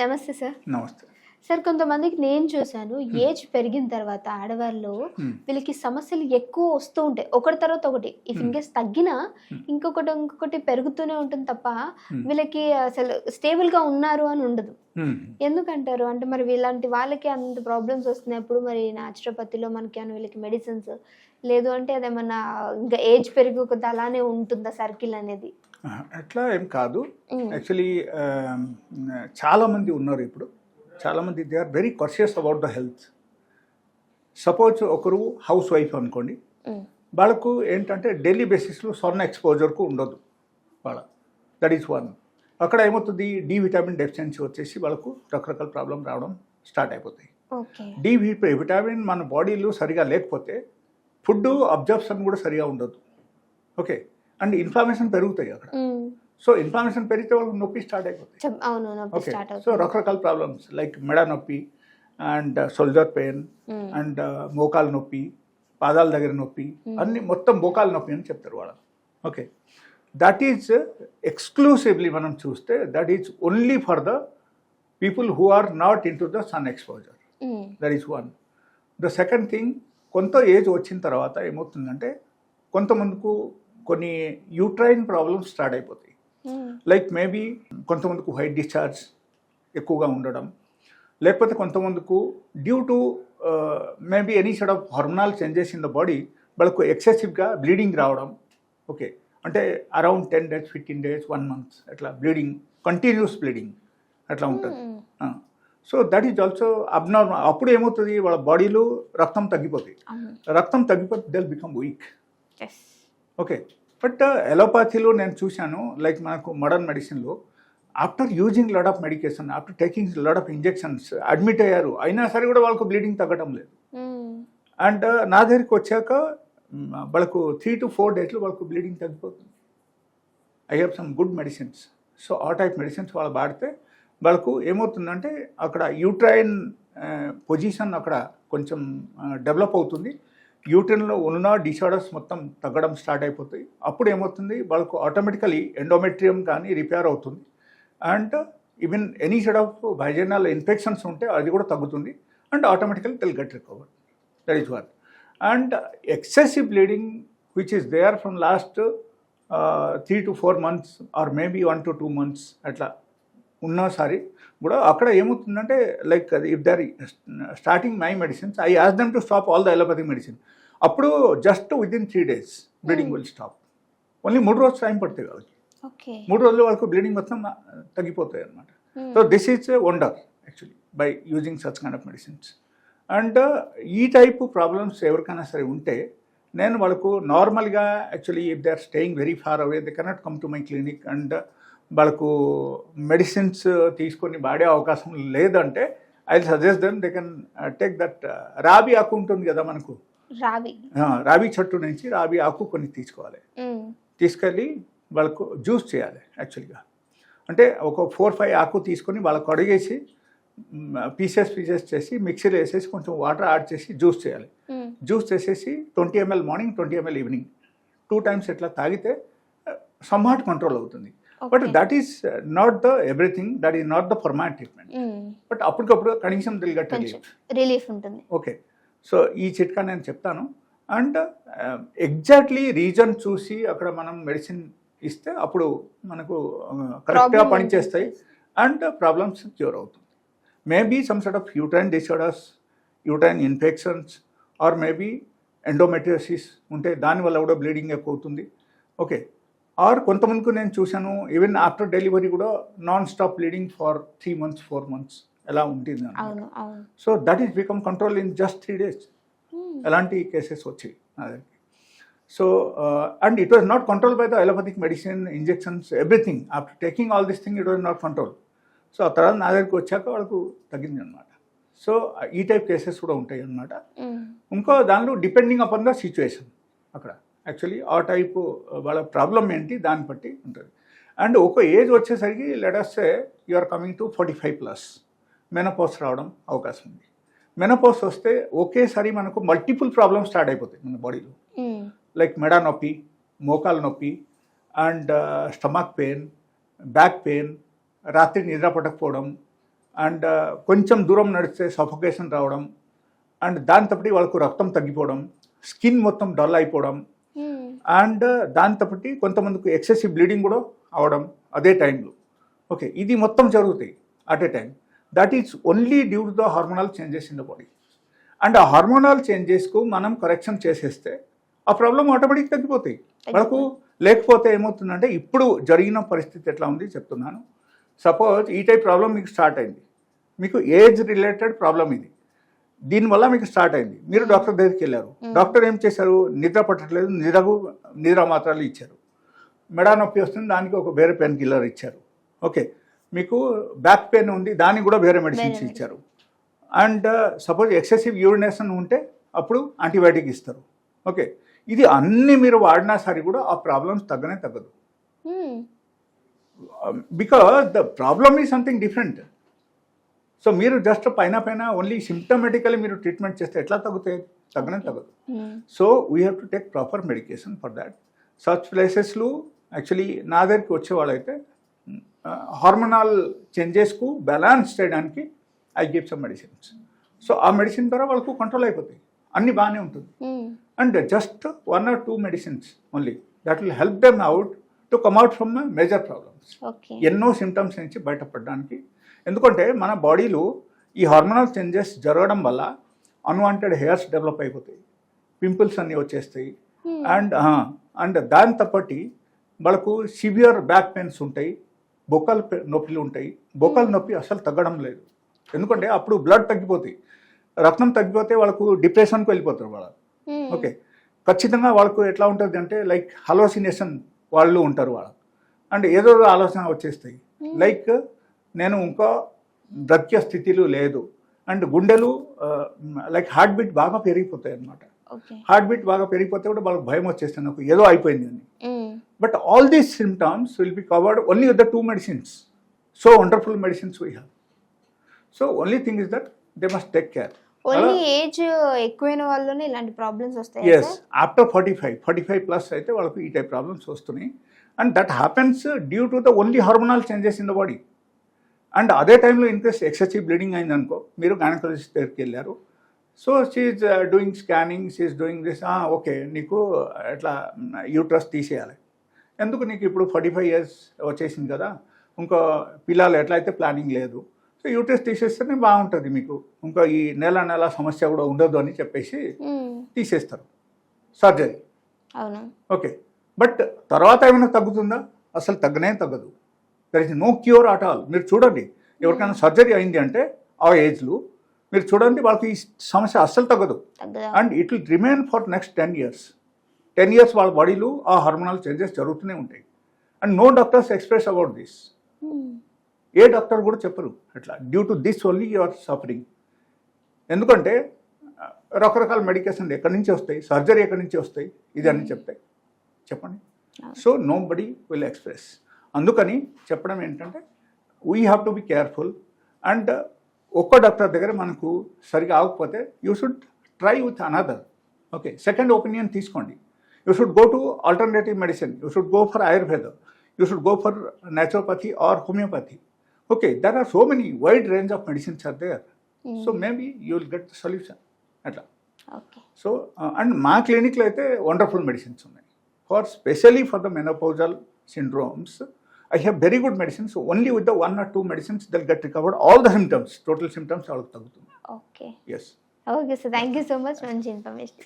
నమస్తే సార్. నమస్తే. సార్ కొంతమందికి నేను చూసాను ఏజ్ పెరిగిన తర్వాత ఆడవారిలో వీళ్ళకి సమస్యలు ఎక్కువ వస్తూ ఉంటాయి. ఒకటి తర్వాత ఒకటి. ఇఫ్ ఇన్ కేస్ తగ్గినా ఇంకొకటి పెరుగుతూనే ఉంటుంది తప్ప వీళ్ళకి అసలు స్టేబుల్ గా ఉన్నారు అని ఉండదు. ఎందుకంటారు? అంటే మరి ఇలాంటి వాళ్ళకి అంత ప్రాబ్లమ్స్ వస్తున్నప్పుడు మరి న్యాచురోపతిలో మనకి ఏమైనా వీళ్ళకి మెడిసిన్స్ లేదు అంటే అదేమన్నా ఇంకా ఏజ్ పెరిగి కొద్ది అలానే ఉంటుందా సర్కిల్ అనేది? అట్లా ఏం కాదు. యాక్చువల్లీ చాలామంది ఉన్నారు ఇప్పుడు. చాలామంది they are very conscious about the health. Suppose ఒకరు హౌస్ వైఫ్ అనుకోండి, వాళ్ళకు ఏంటంటే డైలీ బేసిస్లో సన్ ఎక్స్పోజర్కు ఉండదు వాళ్ళ. That is one. అక్కడ ఏమవుతుంది, డి విటమిన్ డెఫిషియన్సీ వచ్చేసి వాళ్ళకు రకరకాల ప్రాబ్లం రావడం స్టార్ట్ అయిపోతాయి. డి విటమిన్ మన బాడీలో సరిగా లేకపోతే ఫుడ్ అబ్జర్ప్షన్ కూడా సరిగా ఉండదు. ఓకే. అండ్ ఇన్ఫ్లమేషన్ పెరుగుతాయి అక్కడ. సో ఇన్ఫ్లమేషన్ పెరిగితే వాళ్ళకి నొప్పి స్టార్ట్ అయిపోతాయి. ఓకే. సో రకరకాల ప్రాబ్లమ్స్ లైక్ మెడ నొప్పి అండ్ షోల్డర్ పెయిన్ అండ్ మోకాలు నొప్పి, పాదాల దగ్గర నొప్పి, అన్ని మొత్తం మోకాలు నొప్పి అని చెప్తారు వాళ్ళు. ఓకే. దట్ ఈజ్ ఎక్స్క్లూసివ్లీ మనం చూస్తే that is only for the people who are not into the sun exposure. That is one. The second thing, కొంత ఏజ్ వచ్చిన తర్వాత ఏమవుతుందంటే కొంతమందికి కొన్ని యూట్రైన్ ప్రాబ్లమ్స్ స్టార్ట్ అయిపోతాయి. లైక్ మేబీ కొంతమందికి వైట్ డిశ్చార్జ్ ఎక్కువగా ఉండడం, లేకపోతే కొంతమందికి due to maybe any side of hormonal changes in the body వాళ్ళకు ఎక్సెసివ్గా బ్లీడింగ్ రావడం. ఓకే. అంటే అరౌండ్ 10 days 15 days 1 month అట్లా బ్లీడింగ్, కంటిన్యూస్ బ్లీడింగ్ అట్లా ఉంటుంది. So that is also abnormal. అప్పుడు ఏమవుతుంది, వాళ్ళ బాడీలో రక్తం తగ్గిపోతుంది. రక్తం తగ్గిపోతే they will become weak. Okay. But ఎలోపతిలో నేను చూశాను, లైక్ మనకు మోడర్న్ మెడిసిన్లో after using lot of medication, after taking lot of injections admit అయ్యారు, అయినా సరే కూడా వాళ్ళకు బ్లీడింగ్ తగ్గడం లేదు. అండ్ నా దగ్గరికి వచ్చాక వాళ్ళకు 3 to 4 daysలో వాళ్ళకు బ్లీడింగ్ తగ్గిపోతుంది. I have some good medicines. So ఆ టైప్ మెడిసిన్స్ వాళ్ళు వాడితే వాళ్ళకు ఏమవుతుందంటే అక్కడ యూట్రైన్ పొజిషన్ అక్కడ కొంచెం డెవలప్ అవుతుంది. యూట్రైన్లో ఉన్న డిసార్డర్స్ మొత్తం తగ్గడం స్టార్ట్ అయిపోతాయి. అప్పుడు ఏమవుతుంది, వాళ్ళకు ఆటోమేటికలీ ఎండోమెట్రియం కానీ రిపేర్ అవుతుంది. And even any side of vaginal infections ఉంటే అది కూడా తగ్గుతుంది. And automatically they'll get recover. That is one. And excessive bleeding which is there from last 3 to 4 months or maybe 1 to 2 months అట్లా ఉన్నసారి కూడా అక్కడ ఏమవుతుందంటే like if they are starting my medicines, I ask them to stop all the allopathic medicine. అప్పుడు just within 3 days bleeding will stop. Only 3 రోజులు time పడుతుంది కాబట్టి 3 రోజుల వరకు బ్లీడింగ్ మొత్తం తగ్గిపోతాయి అన్నమాట. So this is a wonder actually by using such kind of medicines. And ఈ టైపు ప్రాబ్లమ్స్ ఎవరికైనా సరే ఉంటే నేను వాళ్ళకు నార్మల్గా actually if they are staying very far away they cannot come to my clinic and వాళ్ళకు మెడిసిన్స్ తీసుకొని వాడే అవకాశం లేదంటే I suggest them they can take that రాబీ ఆకు ఉంటుంది కదా మనకు, రాబీ చెట్టు నుంచి రాబీ ఆకు కొన్ని తీసుకోవాలి. తీసుకెళ్ళి వాళ్ళకు జ్యూస్ చేయాలి యాక్చువల్గా. అంటే ఒక 4-5 ఆకు తీసుకొని వాళ్ళకు అడిగేసి పీసెస్ చేసి మిక్సీలో వేసేసి కొంచెం వాటర్ యాడ్ చేసి జ్యూస్ చేయాలి. జ్యూస్ చేసేసి 20 ml morning 20 ml evening 2 times ఇట్లా తాగితే సమ్హాట్ కంట్రోల్ అవుతుంది. But that is not the everything, that is not the permanent treatment. But అప్పటికప్పుడు కనీసం రిలీఫ్ ఉంటుంది. ఓకే. సో ఈ చిట్కా నేను చెప్తాను. అండ్ ఎగ్జాక్ట్లీ రీజన్ చూసి అక్కడ మనం మెడిసిన్ ఇస్తే అప్పుడు మనకు కరెక్ట్గా పనిచేస్తాయి అండ్ ప్రాబ్లమ్స్ క్యూర్ అవుతుంది. Maybe some sort of uterine disorders, uterine infections or maybe endometriosis ఉంటే దానివల్ల కూడా బ్లీడింగ్ ఎక్కువ అవుతుంది. ఓకే. ఆర్ కొంతమందికి నేను చూశాను ఈవెన్ ఆఫ్టర్ డెలివరీ కూడా non stop bleeding for 3 months 4 months ఎలా ఉంటుంది అన్నమాట. So that is become control in just 3 days. ఎలాంటి కేసెస్ వచ్చాయి నా దగ్గరికి. So and it was not control by the allopathic medicine, injections, everything. After taking all this thing it was not control. So ఆ తర్వాత నా దగ్గరికి వచ్చాక వాళ్ళకు తగ్గింది అనమాట. సో ఈ టైప్ కేసెస్ కూడా ఉంటాయి అన్నమాట. ఇంకో దానిలో డిపెండింగ్ అపాన్ ద సిచ్యువేషన్ అక్కడ యాక్చువల్లీ ఆ టైపు వాళ్ళ ప్రాబ్లం ఏంటి దాన్ని బట్టి ఉంటుంది. అండ్ ఒక ఏజ్ వచ్చేసరికి let us say you are coming to 45+ menopause రావడం అవకాశం ఉంది. మెనోపాజ్ వస్తే ఒకేసారి మనకు మల్టిపుల్ ప్రాబ్లమ్స్ స్టార్ట్ అయిపోతాయి మన బాడీలో. లైక్ మెడ నొప్పి, మోకాలు నొప్పి and stomach pain, back pain, రాత్రి నిద్ర పట్టకపోవడం అండ్ కొంచెం దూరం నడిస్తే సఫోకేషన్ రావడం, అండ్ దాంతోపాటు వాళ్ళకు రక్తం తగ్గిపోవడం, స్కిన్ మొత్తం డల్ అయిపోవడం, అండ్ దాంతోపాటు కొంతమందికి ఎక్సెసివ్ బ్లీడింగ్ కూడా అవడం అదే టైంలో. ఓకే, ఇది మొత్తం జరుగుతాయి at a time. That is only due to the hormonal changes in the body. And ఆ హార్మోనల్ చేంజెస్కు మనం కరెక్షన్ చేసేస్తే ఆ ప్రాబ్లం ఆటోమేటిక్ తగ్గిపోతాయి మనకు. లేకపోతే ఏమవుతుందంటే ఇప్పుడు జరిగిన పరిస్థితి ఎట్లా ఉంది చెప్తున్నాను. సపోజ్ ఈ టైప్ ప్రాబ్లం మీకు స్టార్ట్ అయింది, మీకు ఏజ్ రిలేటెడ్ ప్రాబ్లం ఇది, దీనివల్ల మీకు స్టార్ట్ అయింది. మీరు డాక్టర్ దగ్గరికి వెళ్ళారు, డాక్టర్ ఏం చేశారు, నిద్ర పట్టట్లేదు, నిద్ర మాత్రలు ఇచ్చారు. మెడ నొప్పి వస్తుంది, దానికి ఒక వేరే పెయిన్ కిల్లర్ ఇచ్చారు. ఓకే, మీకు బ్యాక్ పెయిన్ ఉంది, దానికి కూడా వేరే మెడిసిన్స్ ఇచ్చారు. అండ్ సపోజ్ ఎక్సెసివ్ యూరినేషన్ ఉంటే అప్పుడు యాంటీబయాటిక్ ఇస్తారు. ఓకే, ఇది అన్నీ మీరు వాడినా సరే కూడా ఆ ప్రాబ్లమ్స్ తగ్గనే తగ్గదు. Because the problem is something different. So మీరు జస్ట్ పైన ఓన్లీ సిమ్టమేటికలీ మీరు ట్రీట్మెంట్ చేస్తే ఎట్లా తగ్గుతాయి? తగ్గనే తగ్గదు. So we have to take proper medication for that. Such ప్లేసెస్లో యాక్చువల్లీ నా దగ్గరికి వచ్చేవాళ్ళైతే హార్మోనల్ చేంజెస్కు బ్యాలెన్స్ చేయడానికి I give some medicines. So ఆ మెడిసిన్ ద్వారా వాళ్ళకు కంట్రోల్ అయిపోతాయి, అన్నీ బాగానే ఉంటుంది. And just 1 or 2 medicines only that will help them out to come out from major problems. ఎన్నో సిమ్టమ్స్ నుంచి బయటపడడానికి. ఎందుకంటే మన బాడీలో ఈ హార్మోనల్ చేంజెస్ జరగడం వల్ల అన్వాంటెడ్ హెయిర్స్ డెవలప్ అయిపోతాయి, పింపుల్స్ అన్నీ వచ్చేస్తాయి, అండ్ దాంతోపాటు వాళ్ళకు సివియర్ బ్యాక్ పెయిన్స్ ఉంటాయి, బొక్కల నొప్పులు ఉంటాయి. బొక్కల నొప్పి అసలు తగ్గడం లేదు, ఎందుకంటే అప్పుడు బ్లడ్ తగ్గిపోతాయి, రక్తం తగ్గిపోతే వాళ్ళకు డిప్రెషన్కి వెళ్ళిపోతారు వాళ్ళు. ఓకే, ఖచ్చితంగా వాళ్ళకు ఎట్లా ఉంటుంది అంటే లైక్ హలోసినేషన్ వాళ్ళు ఉంటారు వాళ్ళు, అండ్ ఏదో ఆలోచన వచ్చేస్తాయి, లైక్ నేను ఇంకా బ్రతికే స్థితిలో లేదు, అండ్ గుండెలు లైక్ హార్ట్ బీట్ బాగా పెరిగిపోతాయి అన్నమాట. హార్ట్ బీట్ బాగా పెరిగిపోతే కూడా వాళ్ళకి భయం వచ్చేస్తుంది, నాకు ఏదో అయిపోయింది అని. But all these symptoms will be covered only with the 2 medicines. So wonderful medicines we have. So only thing is that they must take care. Only age ఎక్కువైన వాళ్ళనే ఇలాంటి ప్రాబ్లమ్స్ వస్తాయి. ఎస్, ఆఫ్టర్ 45 ప్లస్ అయితే వాళ్ళకి ఈ type problems వస్తున్నాయి. And that happens due to the only hormonal changes in the body. And అదే టైంలో ఇన్ కేస్ ఎక్సెసివ్ బ్లీడింగ్ అయిందనుకో, మీరు గైనకాలజిస్ట్ దగ్గరికి వెళ్ళారు, so she's doing scanning, she's doing this, okay నీకు ఎట్లా యూట్రస్ తీసేయాలి, ఎందుకు నీకు ఇప్పుడు 45 years వచ్చేసింది కదా, ఇంకో పిల్లలు ఎట్లయితే ప్లానింగ్ లేదు, సో యూట్రస్ తీసేస్తేనే బాగుంటుంది మీకు, ఇంకా ఈ నెల సమస్య కూడా ఉండదు అని చెప్పేసి తీసేస్తారు సర్జరీ. ఓకే, బట్ తర్వాత ఏమైనా తగ్గుతుందా? అసలు తగ్గనే తగ్గదు. There is no cure at all. మీరు చూడండి, ఎవరికైనా సర్జరీ అయింది అంటే ఆ ఏజ్లో మీరు చూడండి, వాళ్ళకి ఈ సమస్య అస్సలు తగ్గదు. And it will remain for next 10 years. 10 years వాళ్ళ బాడీలో ఆ హార్మోనల్ చేంజెస్ జరుగుతూనే ఉంటాయి. And no doctors express about this. ఏ డాక్టర్ కూడా చెప్పరు అట్లా, due to this only you are suffering. ఎందుకంటే రకరకాల మెడికేషన్లు ఎక్కడి నుంచి వస్తాయి, సర్జరీ ఎక్కడి నుంచి వస్తాయి, ఇది అన్నీ చెప్తాయి, చెప్పండి. So nobody will express. అందుకని చెప్పడం ఏంటంటే we have to be careful. And ఒక్క డాక్టర్ దగ్గర మనకు సరిగా ఆగకపోతే you should try with another. Okay, second opinion తీసుకోండి. You should go to alternative medicine, you should go for Ayurveda, you should go for naturopathy or homeopathy. Okay, there are so many wide range of medicines are there. So maybe you will get the solution. అట్లా. So and మా క్లినిక్లో అయితే wonderful medicines ఉన్నాయి for specially for the menopausal syndromes. I have very good medicines. So only with the 1 or 2 medicines they'll get recovered all the symptoms, total symptoms all tagutundi. Okay. Yes. Okay, so thank you so much, manchi information.